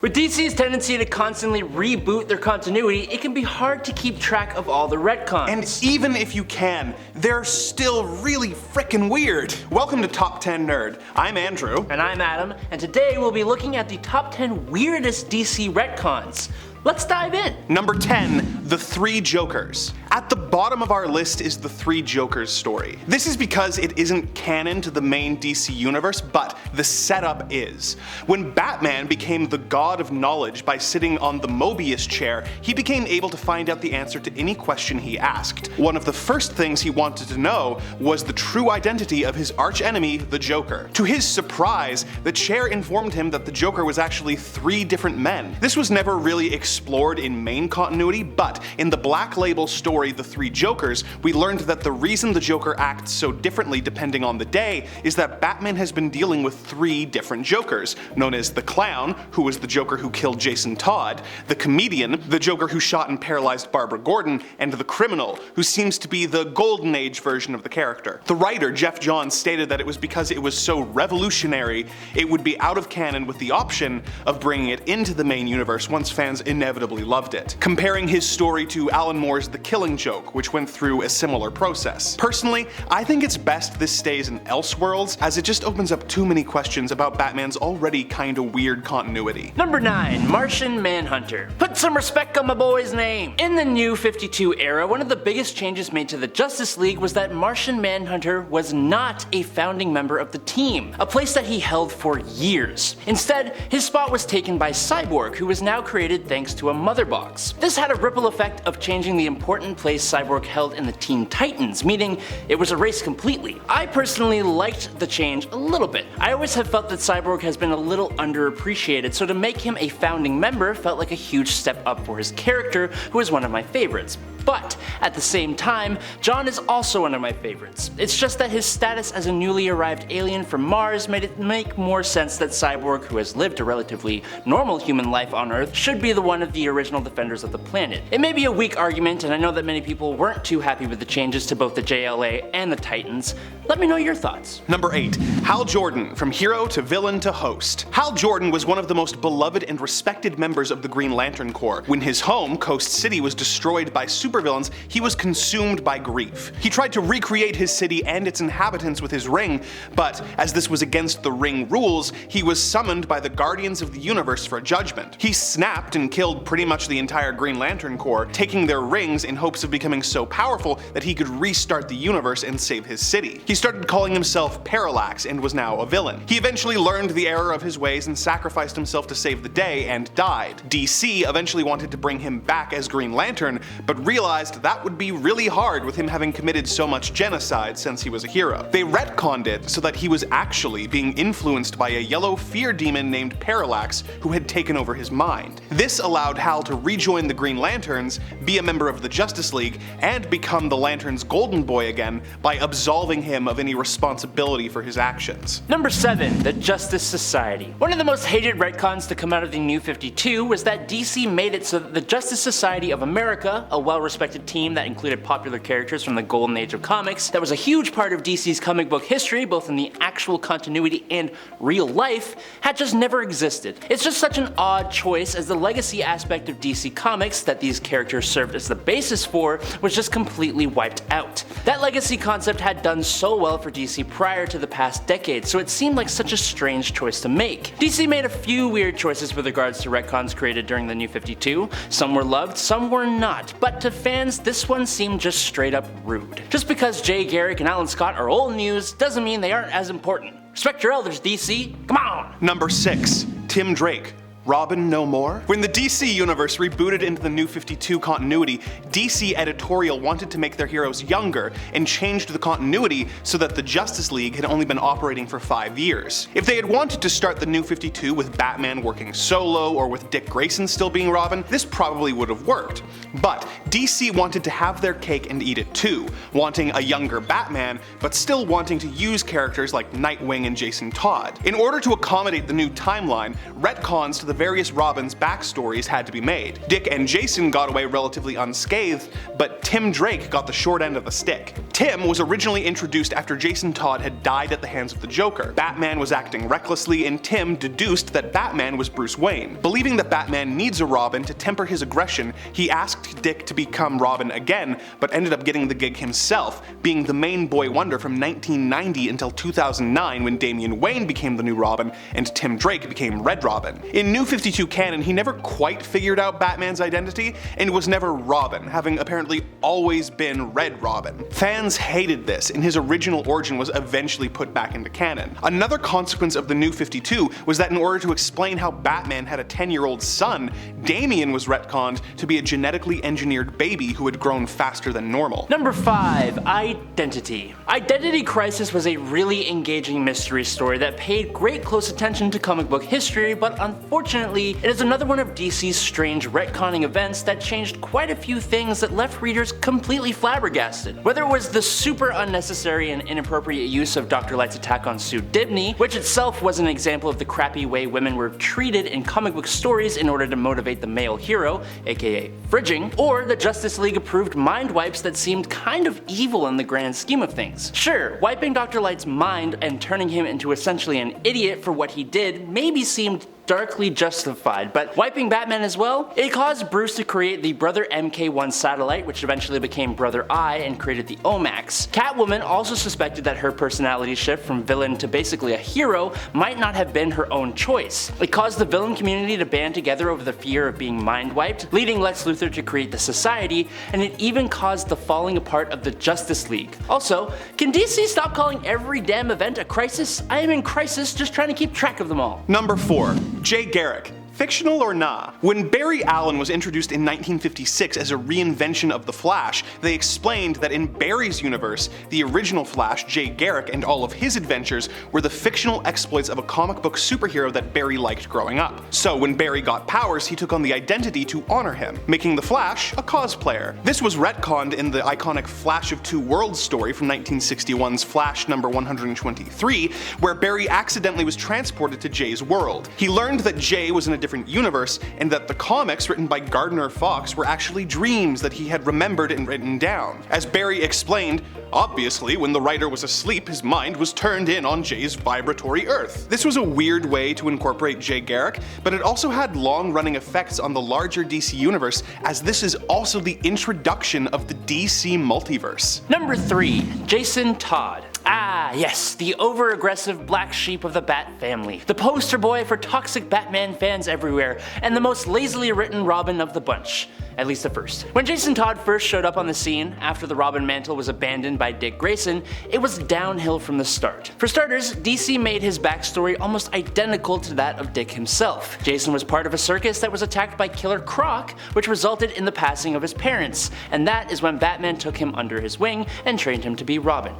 With DC's tendency to constantly reboot their continuity, it can be hard to keep track of all the retcons. And even if you can, they're still really frickin' weird. Welcome to Top 10 Nerd. I'm Andrew. And I'm Adam, and today we'll be looking at the top 10 weirdest DC retcons. Let's dive in. Number 10, The Three Jokers. At the bottom of our list is the Three Jokers story. This is because it isn't canon to the main DC universe, but the setup is. When Batman became the god of knowledge by sitting on the Mobius chair, he became able to find out the answer to any question he asked. One of the first things he wanted to know was the true identity of his archenemy, the Joker. To his surprise, the chair informed him that the Joker was actually three different men. This was never really explored in main continuity, but in the Black Label story The Three Jokers, we learned that the reason the Joker acts so differently depending on the day is that Batman has been dealing with three different Jokers, known as the Clown, who was the Joker who killed Jason Todd, the Comedian, the Joker who shot and paralyzed Barbara Gordon, and the Criminal, who seems to be the Golden Age version of the character. The writer, Jeff Johns, stated that it was because it was so revolutionary, it would be out of canon with the option of bringing it into the main universe once fans inevitably loved it, comparing his story to Alan Moore's The Killing Joke, which went through a similar process. Personally, I think it's best this stays in Elseworlds, as it just opens up too many questions about Batman's already kinda weird continuity. Number 9, Martian Manhunter. Put some respect on my boy's name. In the New 52 era, one of the biggest changes made to the Justice League was that Martian Manhunter was not a founding member of the team, a place that he held for years. Instead, his spot was taken by Cyborg, who was now created thanks to a mother box. This had a ripple effect of changing the important place Cyborg held in the Teen Titans, meaning it was erased completely. I personally liked the change a little bit. I always have felt that Cyborg has been a little underappreciated, so to make him a founding member felt like a huge step up for his character, who is one of my favorites. But at the same time, John is also one of my favorites. It's just that his status as a newly arrived alien from Mars made it make more sense that Cyborg, who has lived a relatively normal human life on Earth, should be the one of the original defenders of the planet. It may be a weak argument, and I know that many people weren't too happy with the changes to both the JLA and the Titans. Let me know your thoughts. Number 8, Hal Jordan, from hero to villain to host. Hal Jordan was one of the most beloved and respected members of the Green Lantern Corps. When his home, Coast City, was destroyed by supervillains, he was consumed by grief. He tried to recreate his city and its inhabitants with his ring, but as this was against the ring rules, he was summoned by the Guardians of the Universe for judgment. He snapped and killed pretty much the entire Green Lantern Corps, taking their rings in hopes of becoming so powerful that he could restart the universe and save his city. He started calling himself Parallax and was now a villain. He eventually learned the error of his ways and sacrificed himself to save the day and died. DC eventually wanted to bring him back as Green Lantern, but realized that would be really hard with him having committed so much genocide since he was a hero. They retconned it so that he was actually being influenced by a yellow fear demon named Parallax who had taken over his mind. This allowed Hal to rejoin the Green Lanterns, be a member of the Justice League, and become the Lantern's golden boy again by absolving him of any responsibility for his actions. Number 7, the Justice Society. One of the most hated retcons to come out of the New 52 was that DC made it so that the Justice Society of America, a well-respected team that included popular characters from the golden age of comics, that was a huge part of DC's comic book history, both in the actual continuity and real life, had just never existed. It's just such an odd choice, as the legacy aspect of DC Comics that these characters served as the basis for was just completely wiped out. That legacy concept had done so well for DC prior to the past decade, so it seemed like such a strange choice to make. DC made a few weird choices with regards to retcons created during the New 52. Some were loved, some were not, but to fans, this one seemed just straight up rude. Just because Jay Garrick and Alan Scott are old news doesn't mean they aren't as important. Respect your elders, DC. Come on! Number 6, Tim Drake. Robin no more? When the DC universe rebooted into the New 52 continuity, DC editorial wanted to make their heroes younger and changed the continuity so that the Justice League had only been operating for 5 years. If they had wanted to start the New 52 with Batman working solo or with Dick Grayson still being Robin, this probably would have worked. But DC wanted to have their cake and eat it too, wanting a younger Batman, but still wanting to use characters like Nightwing and Jason Todd. In order to accommodate the new timeline, retcons to the various Robins' backstories had to be made. Dick and Jason got away relatively unscathed, but Tim Drake got the short end of the stick. Tim was originally introduced after Jason Todd had died at the hands of the Joker. Batman was acting recklessly, and Tim deduced that Batman was Bruce Wayne. Believing that Batman needs a Robin to temper his aggression, he asked Dick to become Robin again, but ended up getting the gig himself, being the main boy wonder from 1990 until 2009 when Damian Wayne became the new Robin and Tim Drake became Red Robin. In New 52 canon, he never quite figured out Batman's identity and was never Robin, having apparently always been Red Robin. Fans hated this, and his original origin was eventually put back into canon. Another consequence of the New 52 was that in order to explain how Batman had a 10-year-old son, Damian was retconned to be a genetically engineered baby who had grown faster than normal. Number 5. Identity. Identity Crisis was a really engaging mystery story that paid great close attention to comic book history, but unfortunately, it is another one of DC's strange retconning events that changed quite a few things that left readers completely flabbergasted. Whether it was the super unnecessary and inappropriate use of Dr. Light's attack on Sue Dibney, which itself was an example of the crappy way women were treated in comic book stories in order to motivate the male hero, aka fridging, or the Justice League approved mind wipes that seemed kind of evil in the grand scheme of things. Sure, wiping Dr. Light's mind and turning him into essentially an idiot for what he did maybe seemed darkly justified, but wiping Batman as well? It caused Bruce to create the Brother MK1 satellite, which eventually became Brother I and created the OMAX. Catwoman also suspected that her personality shift from villain to basically a hero might not have been her own choice. It caused the villain community to band together over the fear of being mind wiped, leading Lex Luthor to create the Society, and it even caused the falling apart of the Justice League. Also, can DC stop calling every damn event a crisis? I am in crisis just trying to keep track of them all. Number 4. Jay Garrick. Fictional or nah? When Barry Allen was introduced in 1956 as a reinvention of the Flash, they explained that in Barry's universe, the original Flash, Jay Garrick, and all of his adventures were the fictional exploits of a comic book superhero that Barry liked growing up. So when Barry got powers, he took on the identity to honor him, making the Flash a cosplayer. This was retconned in the iconic Flash of Two Worlds story from 1961's Flash number 123, where Barry accidentally was transported to Jay's world. He learned that Jay was in a different universe, and that the comics written by Gardner Fox were actually dreams that he had remembered and written down. As Barry explained, obviously when the writer was asleep, his mind was turned in on Jay's vibratory Earth. This was a weird way to incorporate Jay Garrick, but it also had long-running effects on the larger DC universe, as this is also the introduction of the DC multiverse. Number 3. Jason Todd. Ah, yes, the over-aggressive black sheep of the Bat family. The poster boy for toxic Batman fans everywhere, and the most lazily written Robin of the bunch. At least at first. When Jason Todd first showed up on the scene, after the Robin mantle was abandoned by Dick Grayson, it was downhill from the start. For starters, DC made his backstory almost identical to that of Dick himself. Jason was part of a circus that was attacked by Killer Croc, which resulted in the passing of his parents, and that is when Batman took him under his wing and trained him to be Robin.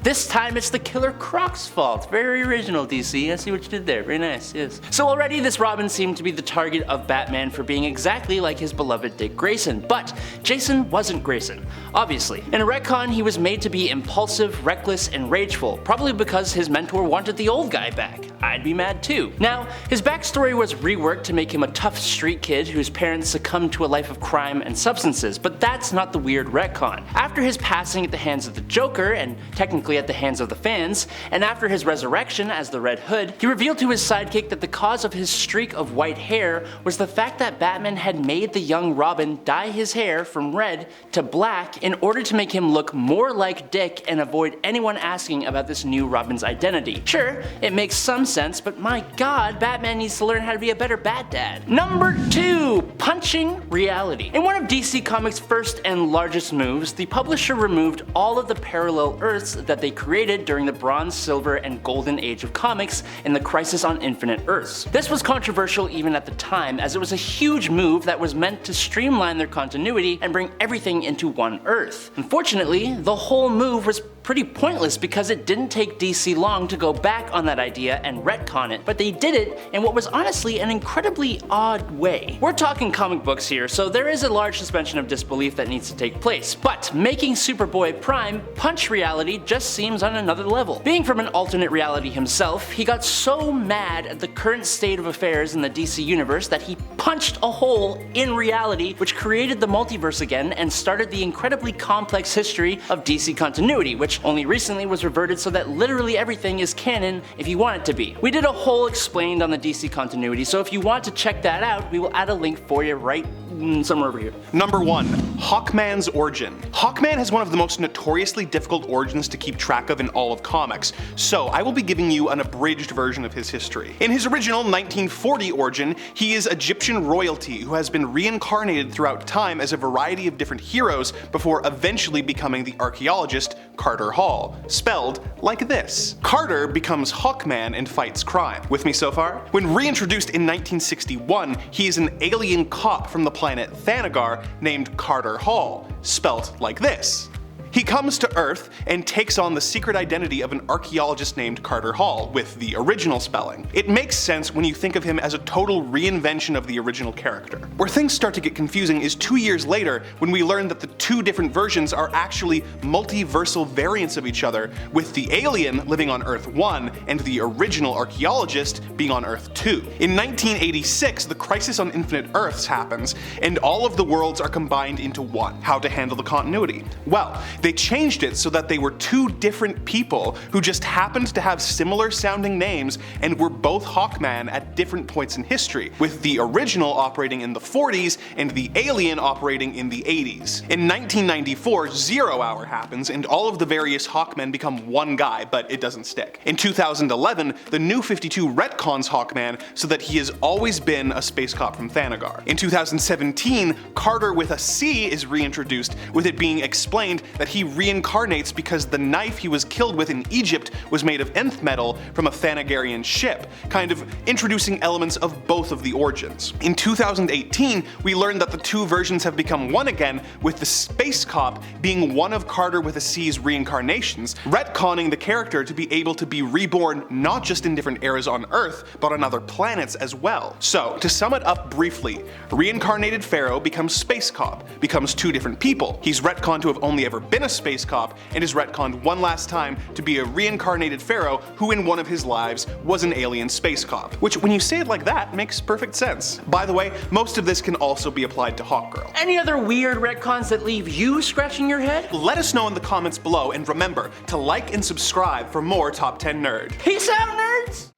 This time it's the Killer Croc's fault. Very original, DC. I see what you did there. Very nice, yes. So already this Robin seemed to be the target of Batman for being exactly like his beloved Dick Grayson, but Jason wasn't Grayson, obviously. In a retcon, he was made to be impulsive, reckless, and rageful, probably because his mentor wanted the old guy back. I'd be mad too. Now, his backstory was reworked to make him a tough street kid whose parents succumbed to a life of crime and substances, but that's not the weird retcon. After his passing at the hands of the Joker, and technically at the hands of the fans, and after his resurrection as the Red Hood, he revealed to his sidekick that the cause of his streak of white hair was the fact that Batman had made the young Robin dye his hair from red to black in order to make him look more like Dick and avoid anyone asking about this new Robin's identity. Sure, it makes some sense, but my god, Batman needs to learn how to be a better Bat Dad. Number 2. Punching reality. In one of DC Comics' first and largest moves, the publisher removed all of the parallel Earths that they created during the Bronze, Silver, and Golden Age of comics in the Crisis on Infinite Earths. This was controversial even at the time, as it was a huge move that was meant to streamline their continuity and bring everything into one Earth. Unfortunately, the whole move was pretty pointless because it didn't take DC long to go back on that idea and retcon it, but they did it in what was honestly an incredibly odd way. We're talking comic books here, so there is a large suspension of disbelief that needs to take place, but making Superboy Prime punch reality just seems on another level. Being from an alternate reality himself, he got so mad at the current state of affairs in the DC universe that he punched a hole in reality, which created the multiverse again and started the incredibly complex history of DC continuity, which only recently was reverted so that literally everything is canon if you want it to be. We did a whole explained on the DC continuity, so if you want to check that out, we will add a link for you right somewhere over here. Number 1. Hawkman's origin. Hawkman has one of the most notoriously difficult origins to keep track of in all of comics, so I will be giving you an abridged version of his history. In his original 1940 origin, he is Egyptian royalty who has been reincarnated throughout time as a variety of different heroes before eventually becoming the archaeologist Carter Hall, spelled like this. Carter becomes Hawkman and fights crime. With me so far? When reintroduced in 1961, he is an alien cop from the planet Thanagar named Carter Hall, spelt like this. He comes to Earth and takes on the secret identity of an archaeologist named Carter Hall, with the original spelling. It makes sense when you think of him as a total reinvention of the original character. Where things start to get confusing is 2 years later when we learn that the two different versions are actually multiversal variants of each other, with the alien living on Earth 1 and the original archaeologist being on Earth 2. In 1986, the Crisis on Infinite Earths happens, and all of the worlds are combined into one. How to handle the continuity? Well, they changed it so that they were two different people who just happened to have similar sounding names and were both Hawkman at different points in history, with the original operating in the 40s and the alien operating in the 80s. In 1994, 0 Hour happens and all of the various Hawkmen become one guy, but it doesn't stick. In 2011, the New 52 retcons Hawkman so that he has always been a space cop from Thanagar. In 2017, Carter with a C is reintroduced, with it being explained that he reincarnates because the knife he was killed with in Egypt was made of nth metal from a Thanagarian ship, kind of introducing elements of both of the origins. In 2018, we learned that the two versions have become one again, with the space cop being one of Carter with a C's reincarnations, retconning the character to be able to be reborn not just in different eras on Earth, but on other planets as well. So, to sum it up briefly, reincarnated Pharaoh becomes space cop, becomes two different people. He's retconned to have only ever been a space cop, and is retconned one last time to be a reincarnated Pharaoh who in one of his lives was an alien space cop. Which, when you say it like that, makes perfect sense. By the way, most of this can also be applied to Hawkgirl. Any other weird retcons that leave you scratching your head? Let us know in the comments below, and remember to like and subscribe for more Top 10 Nerd. Peace out, nerds!